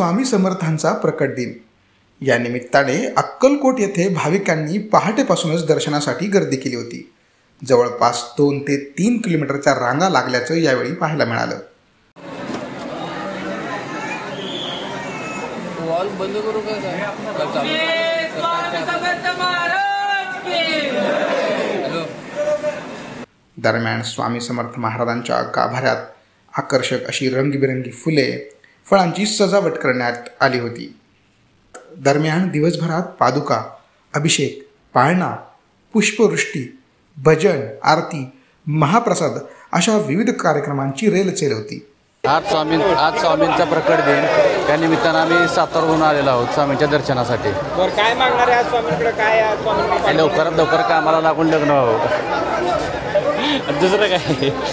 स्वामी समर्थांचा प्रकट दिन। या निमित्ताने अक्कलकोट येथे भाविकांनी पहाटेपासूनच दर्शनासाठी गर्दी केली होती। जवळपास 2 ते 3 किलोमीटरच्या रांगा लागल्याचं यावेळी पाहायला मिळालं। दरम्यान स्वामी समर्थ महाराजांच्या गाभाऱ्यात आकर्षक अशी रंगीबेरंगी फुले, फळांची सजावट करण्यात आली होती। दरम्यान दिवसभरात पादुका, अभिषेक, पाळणा, पुष्पवृष्टी, भजन, आरती, महाप्रसाद अशा विविध कार्यक्रमांची रेलचेल होती। आज स्वामींचा प्रकट दिन, त्या निमित्तानं आम्ही सातारहून आलेलो आहोत स्वामींच्या दर्शनासाठी। काय मागणार आहे आज स्वामींकडे? काय लवकरात लवकर कामाला लागून लग्न व्हावं, दुसरं काय।